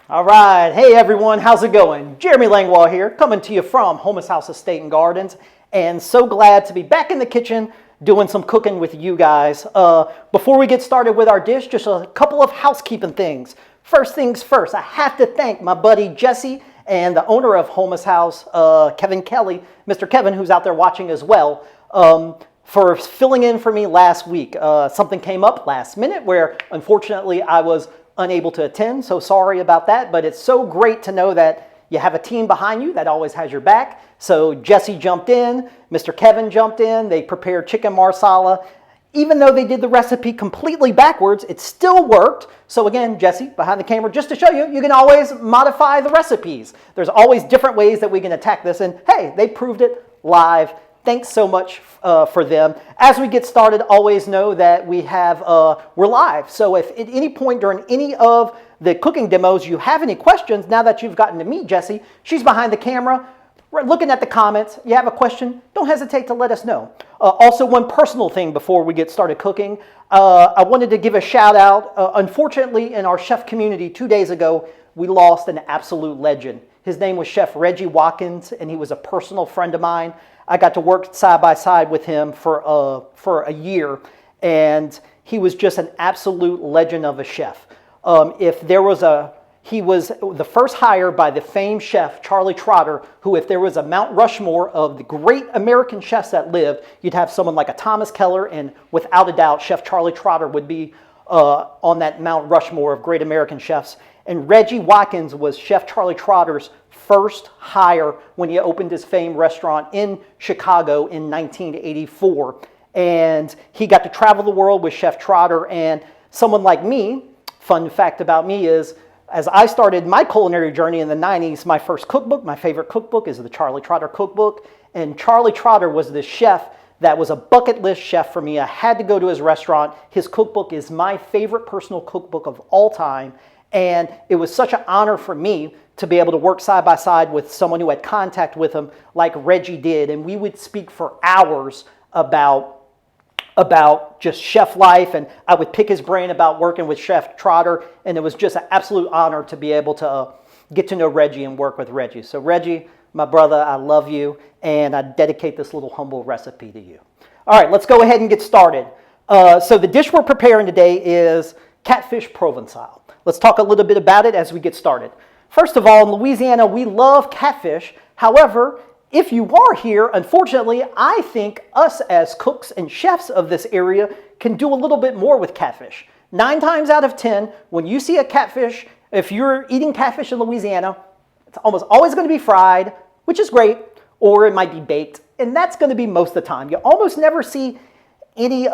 All right. Hey, everyone. How's it going? Jeremy Langlois here, coming to you from Houmas House Estate and Gardens, and so glad to be back in the kitchen doing some cooking with you guys. Before we get started with our dish, just a couple of housekeeping things. First things first, I have to thank my buddy Jesse and the owner of Houmas House, Kevin Kelly, Mr. Kevin, who's out there watching as well, for filling in for me last week. Something came up last minute where, unfortunately, I was unable to attend, so sorry about that, but it's so great to know that you have a team behind you that always has your back. So Jesse jumped in, Mr. Kevin jumped in, they prepared chicken marsala. Even though they did the recipe completely backwards, it still worked. So again, Jesse, behind the camera, just to show you, you can always modify the recipes. There's always different ways that we can attack this, and hey, they proved it live. Thanks so much for them. As we get started, always know that we're live. So if at any point during any of the cooking demos you have any questions, now that you've gotten to meet Jessie, she's behind the camera, looking at the comments. You have a question, don't hesitate to let us know. Also, one personal thing before we get started cooking, I wanted to give a shout out. Unfortunately, in our chef community 2 days ago, we lost an absolute legend. His name was Chef Reggie Watkins, and he was a personal friend of mine. I got to work side by side with him for a year, and he was just an absolute legend of a chef. He was the first hire by the famed chef Charlie Trotter, who, if there was a Mount Rushmore of the great American chefs that lived, you'd have someone like a Thomas Keller, and without a doubt, Chef Charlie Trotter would be on that Mount Rushmore of great American chefs. And Reggie Watkins was Chef Charlie Trotter's first hire when he opened his famed restaurant in Chicago in 1984. And he got to travel the world with Chef Trotter. And someone like me, fun fact about me is, as I started my culinary journey in the 90s, my first cookbook, my favorite cookbook, is the Charlie Trotter cookbook. And Charlie Trotter was the chef that was a bucket list chef for me. I had to go to his restaurant. His cookbook is my favorite personal cookbook of all time. And it was such an honor for me to be able to work side by side with someone who had contact with him like Reggie did. And we would speak for hours about just chef life, and I would pick his brain about working with Chef Trotter, and it was just an absolute honor to be able to get to know Reggie and work with Reggie. So Reggie, my brother, I love you, and I dedicate this little humble recipe to you. All right, let's go ahead and get started. So the dish we're preparing today is Catfish Provincial. Let's talk a little bit about it as we get started. First of all, in Louisiana, we love catfish. However, if you are here, unfortunately, I think us as cooks and chefs of this area can do a little bit more with catfish. 9 times out of 10, when you see a catfish, if you're eating catfish in Louisiana, it's almost always going to be fried, which is great, or it might be baked, and that's going to be most of the time. You almost never see any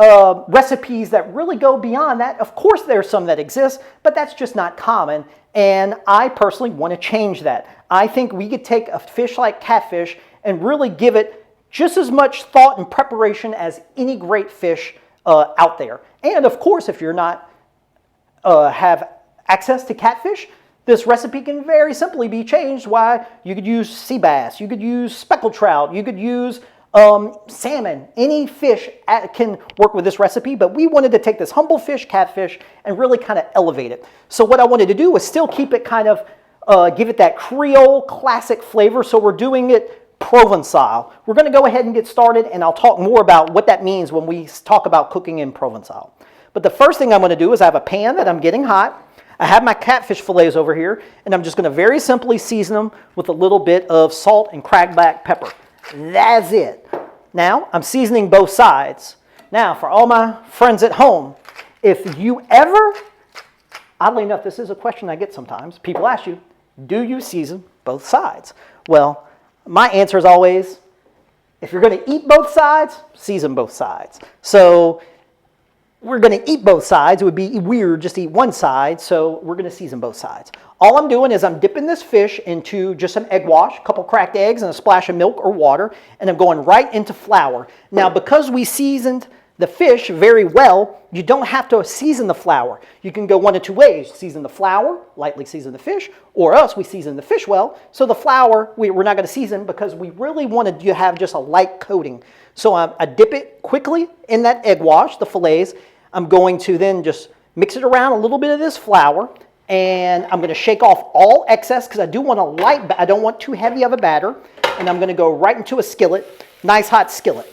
recipes that really go beyond that. Of course, there's some that exist, but that's just not common, and I personally want to change that. I think we could take a fish like catfish and really give it just as much thought and preparation as any great fish out there. And of course, if you're not have access to catfish, this recipe can very simply be changed. Why? You could use sea bass, you could use speckled trout, you could use salmon. Any fish can work with this recipe, but we wanted to take this humble fish, catfish, and really kind of elevate it. So what I wanted to do was still keep it kind of, give it that Creole classic flavor, so we're doing it Provençal. We're going to go ahead and get started, and I'll talk more about what that means when we talk about cooking in Provençal. But the first thing I'm going to do is I have a pan that I'm getting hot. I have my catfish fillets over here, and I'm just going to very simply season them with a little bit of salt and cracked black pepper. That's it. Now, I'm seasoning both sides. Now, for all my friends at home, if you ever, oddly enough, this is a question I get sometimes. People ask you, do you season both sides? Well, my answer is always, if you're going to eat both sides, season both sides. So we're going to eat both sides. It would be weird just to eat one side, so we're going to season both sides. All I'm doing is I'm dipping this fish into just some egg wash, a couple cracked eggs, and a splash of milk or water, and I'm going right into flour. Now, because we seasoned the fish very well, you don't have to season the flour. You can go one of two ways. Season the flour, lightly season the fish, or else we season the fish well. So the flour, we're not going to season because we really wanted you to have just a light coating. So I dip it quickly in that egg wash, the fillets. I'm going to then just mix it around a little bit of this flour, And I'm going to shake off all excess because I do want a light, I don't want too heavy of a batter. And I'm going to go right into a skillet, nice hot skillet.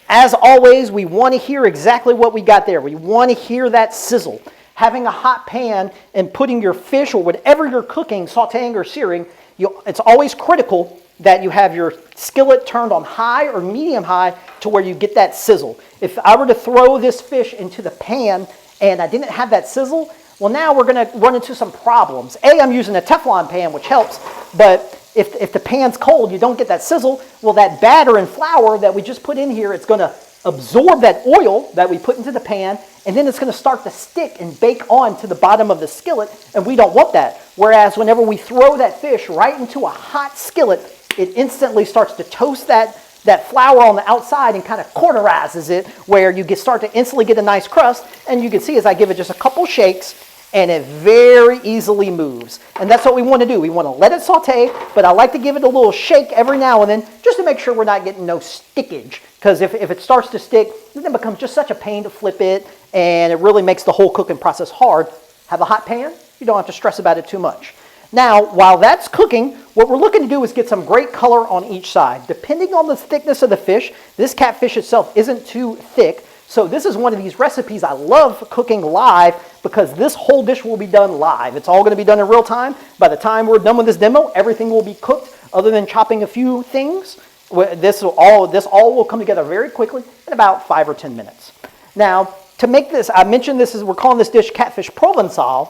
As always, we want to hear exactly what we got there. We want to hear that sizzle. Having a hot pan and putting your fish or whatever you're cooking, sauteing or searing, it's always critical that you have your skillet turned on high or medium high to where you get that sizzle. If I were to throw this fish into the pan and I didn't have that sizzle, well, now we're going to run into some problems. I'm using a Teflon pan, which helps, but if the pan's cold, you don't get that sizzle, well, that batter and flour that we just put in here, it's going to absorb that oil that we put into the pan, and then it's going to start to stick and bake on to the bottom of the skillet, and we don't want that. Whereas whenever we throw that fish right into a hot skillet, it instantly starts to toast that flour on the outside and kind of cauterizes it, where you start to instantly get a nice crust, and you can see as I give it just a couple shakes, and it very easily moves. And that's what we want to do. We want to let it saute, but I like to give it a little shake every now and then just to make sure we're not getting no stickage. Because if it starts to stick, then it becomes just such a pain to flip it, and it really makes the whole cooking process hard. Have a hot pan, you don't have to stress about it too much. Now, while that's cooking, what we're looking to do is get some great color on each side. Depending on the thickness of the fish, this catfish itself isn't too thick. So this is one of these recipes I love cooking live because this whole dish will be done live. It's all going to be done in real time. By the time we're done with this demo, everything will be cooked other than chopping a few things. This all will come together very quickly in about 5 or 10 minutes. Now, to make this, I mentioned we're calling this dish Catfish Provincial.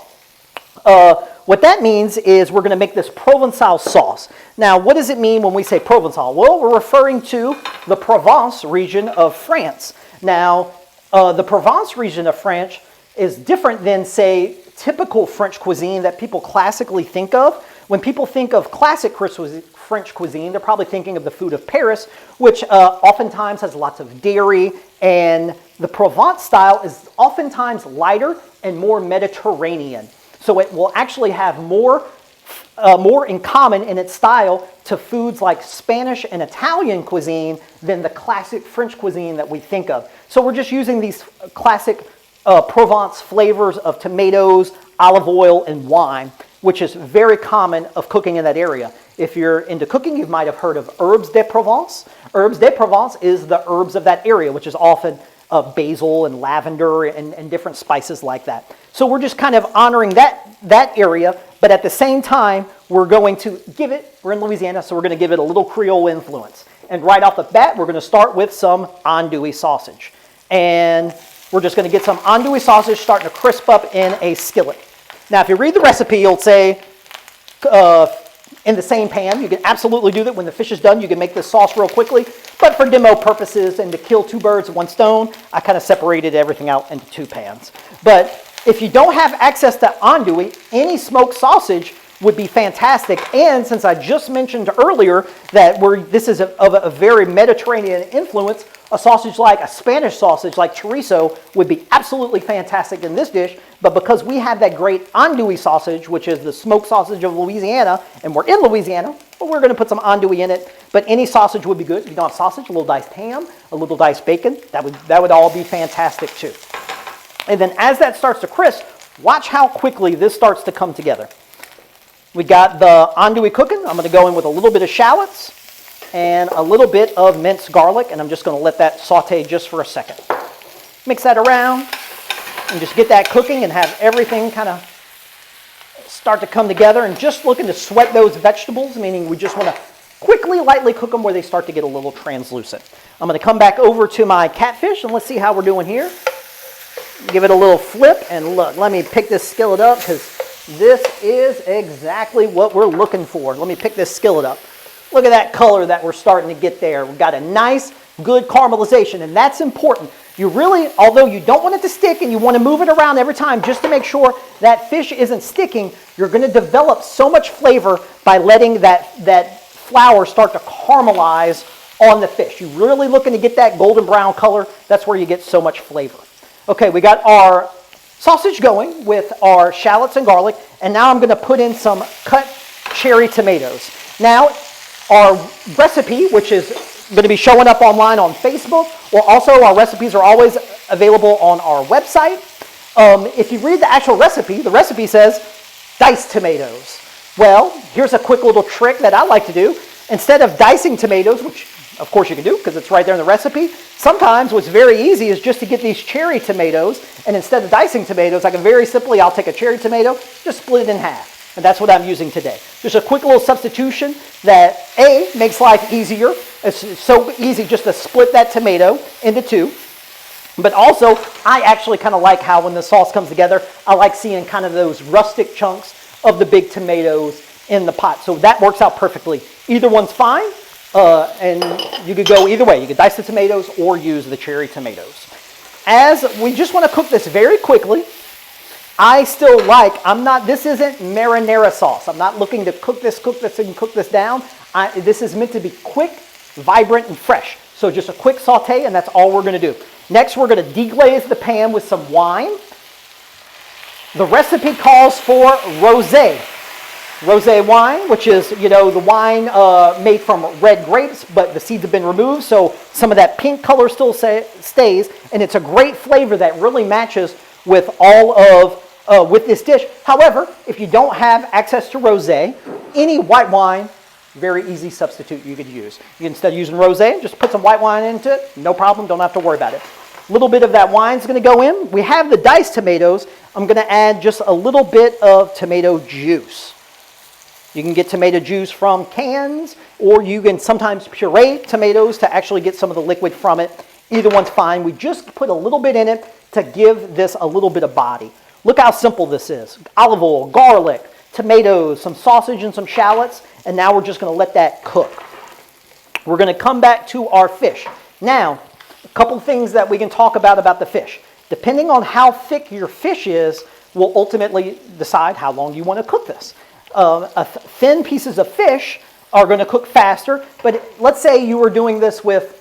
What that means is we're going to make this Provençal sauce. Now, what does it mean when we say Provençal? Well, we're referring to the Provence region of France. Now, the Provence region of France is different than, say, typical French cuisine that people classically think of. When people think of classic French cuisine, they're probably thinking of the food of Paris, which oftentimes has lots of dairy, and the Provence style is oftentimes lighter and more Mediterranean. So it will actually have more in common in its style to foods like Spanish and Italian cuisine than the classic French cuisine that we think of. So we're just using these classic Provence flavors of tomatoes, olive oil, and wine, which is very common of cooking in that area. If you're into cooking, you might have heard of herbes de Provence. Herbes de Provence is the herbs of that area, which is often basil and lavender and different spices like that. So we're just kind of honoring that area, but at the same time, we're going to we're in Louisiana, so we're going to give it a little Creole influence. And right off the bat, we're going to start with some andouille sausage. And we're just going to get some andouille sausage starting to crisp up in a skillet. Now, if you read the recipe, you'll say in the same pan. You can absolutely do that. When the fish is done, you can make this sauce real quickly. But for demo purposes and to kill two birds with one stone, I kind of separated everything out into two pans. But if you don't have access to andouille, any smoked sausage would be fantastic. And since I just mentioned earlier that this is of a very Mediterranean influence, a Spanish sausage like chorizo would be absolutely fantastic in this dish. But because we have that great andouille sausage, which is the smoked sausage of Louisiana, and we're in Louisiana, well, we're going to put some andouille in it. But any sausage would be good. If you don't have sausage, a little diced ham, a little diced bacon, that would all be fantastic too. And then as that starts to crisp, watch how quickly this starts to come together. We got the andouille cooking. I'm going to go in with a little bit of shallots and a little bit of minced garlic, and I'm just going to let that saute just for a second. Mix that around and just get that cooking and have everything kind of start to come together, and just looking to sweat those vegetables, meaning we just want to quickly, lightly cook them where they start to get a little translucent. I'm going to come back over to my catfish, and let's see how we're doing here. Give it a little flip, and look, let me pick this skillet up because this is exactly what we're looking for. Let me pick this skillet up. Look at that color that we're starting to get there. We've got a nice, good caramelization, and that's important. You really, although you don't want it to stick and you want to move it around every time just to make sure that fish isn't sticking, you're going to develop so much flavor by letting that flour start to caramelize on the fish. You're really looking to get that golden brown color. That's where you get so much flavor. Okay, we got our sausage going with our shallots and garlic, and now I'm going to put in some cut cherry tomatoes. Now, our recipe, which is going to be showing up online on Facebook, or also our recipes are always available on our website. If you read the actual recipe, the recipe says diced tomatoes. Well, here's a quick little trick that I like to do. Instead of dicing tomatoes, which of course you can do because it's right there in the recipe, sometimes what's very easy is just to get these cherry tomatoes, and instead of dicing tomatoes, I can very simply, I'll take a cherry tomato, just split it in half. And that's what I'm using today. Just a quick little substitution that A, makes life easier. It's so easy just to split that tomato into two. But also, I actually kind of like how when the sauce comes together, I like seeing kind of those rustic chunks of the big tomatoes in the pot. So that works out perfectly. Either one's fine, and you could go either way. You could dice the tomatoes or use the cherry tomatoes. As we just want to cook this very quickly, I still like, this isn't marinara sauce. I'm not looking to cook this and cook this down. This is meant to be quick, vibrant, and fresh. So just a quick saute, and that's all we're going to do. Next, we're going to deglaze the pan with some wine. The recipe calls for rosé. Rosé wine, which is, the wine made from red grapes, but the seeds have been removed, so some of that pink color still stays, and it's a great flavor that really matches with all of with this dish. However, if you don't have access to rosé, any white wine, very easy substitute you could use. Instead of using rosé, just put some white wine into it. No problem, don't have to worry about it. A little bit of that wine's going to go in. We have the diced tomatoes. I'm going to add just a little bit of tomato juice. You can get tomato juice from cans, or you can sometimes puree tomatoes to actually get some of the liquid from it. Either one's fine. We just put a little bit in it to give this a little bit of body. Look how simple this is. Olive oil, garlic, tomatoes, some sausage and some shallots, and now we're just going to let that cook. We're going to come back to our fish. Now, a couple things that we can talk about the fish. Depending on how thick your fish is, will ultimately decide how long you want to cook this. Thin pieces of fish are going to cook faster, but let's say you were doing this with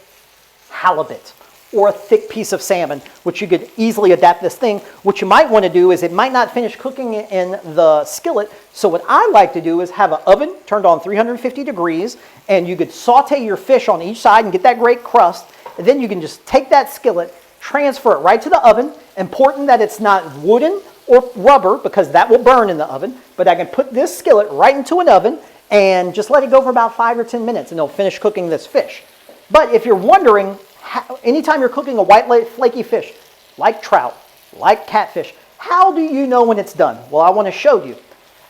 halibut or a thick piece of salmon, which you could easily adapt this thing. What you might want to do is it might not finish cooking in the skillet, so what I like to do is have an oven turned on 350 degrees, and you could saute your fish on each side and get that great crust, and then you can just take that skillet, transfer it right to the oven. Important that it's not wooden or rubber, because that will burn in the oven, but I can put this skillet right into an oven and just let it go for about 5 or 10 minutes, and it'll finish cooking this fish. But if you're wondering, anytime you're cooking a white flaky fish, like trout, like catfish, how do you know when it's done? Well, I want to show you.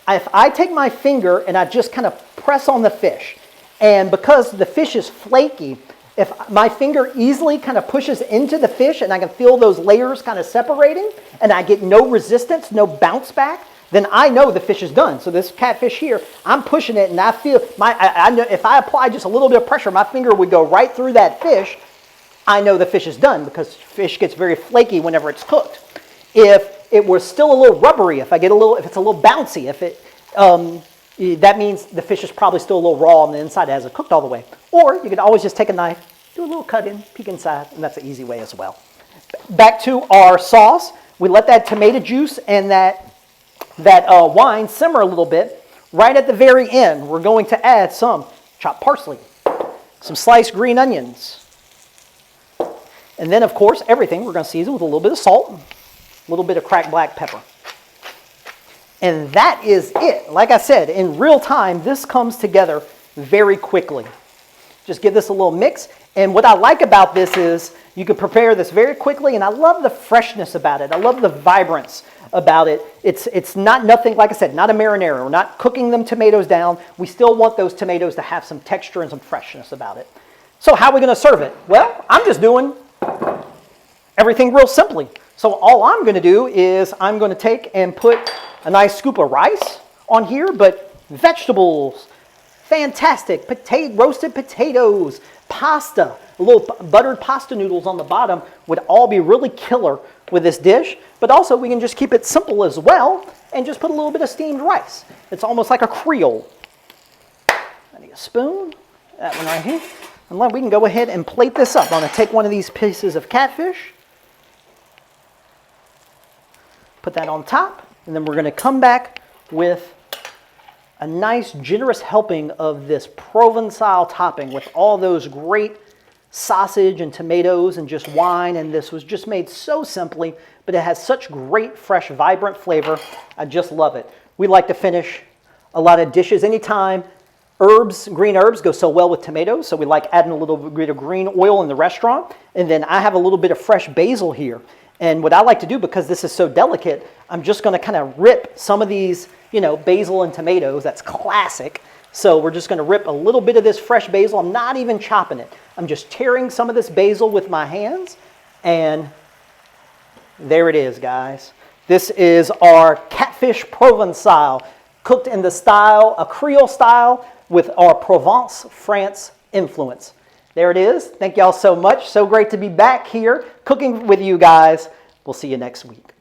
If I take my finger and I just kind of press on the fish, and because the fish is flaky, if my finger easily kind of pushes into the fish and I can feel those layers kind of separating, and I get no resistance, no bounce back, then I know the fish is done. So this catfish here, I'm pushing it, and I feel I know if I apply just a little bit of pressure, my finger would go right through that fish. I know the fish is done, because fish gets very flaky whenever it's cooked. If it was still a little rubbery, if it's a little bouncy, that means the fish is probably still a little raw on the inside. It hasn't cooked all the way. Or you could always just take a knife, do a little cut in, peek inside, and that's an easy way as well. Back to our sauce. We let that tomato juice and that wine simmer a little bit. Right at the very end, we're going to add some chopped parsley, some sliced green onions, and then, of course, everything we're going to season with a little bit of salt, a little bit of cracked black pepper. And that is it. Like I said, in real time, this comes together very quickly. Just give this a little mix. And what I like about this is you can prepare this very quickly, and I love the freshness about it. I love the vibrance about it. It's not nothing, like I said, not a marinara. We're not cooking them tomatoes down. We still want those tomatoes to have some texture and some freshness about it. So how are we going to serve it? Well, I'm just doing everything real simply. So all I'm going to do is I'm going to take and put a nice scoop of rice on here, but vegetables, fantastic, roasted potatoes, pasta, a little buttered pasta noodles on the bottom would all be really killer with this dish. But also we can just keep it simple as well and just put a little bit of steamed rice. It's almost like a Creole. I need a spoon, that one right here. And we can go ahead and plate this up. I'm going to take one of these pieces of catfish, put that on top, and then we're going to come back with a nice generous helping of this Provençal topping with all those great sausage and tomatoes and just wine. And this was just made so simply, but it has such great, fresh, vibrant flavor. I just love it. we like to finish a lot of dishes anytime. Herbs, green herbs go so well with tomatoes, so we like adding a little bit of green oil in the restaurant. And then I have a little bit of fresh basil here. And what I like to do, because this is so delicate, I'm just going to kind of rip some of these, you know, basil and tomatoes. That's classic. So we're just going to rip a little bit of this fresh basil. I'm not even chopping it. I'm just tearing some of this basil with my hands. And there it is, guys. This is our Catfish Provincial, cooked in the style, a Creole style, with our Provence, France influence. There it is. Thank y'all so much. So great to be back here cooking with you guys. We'll see you next week.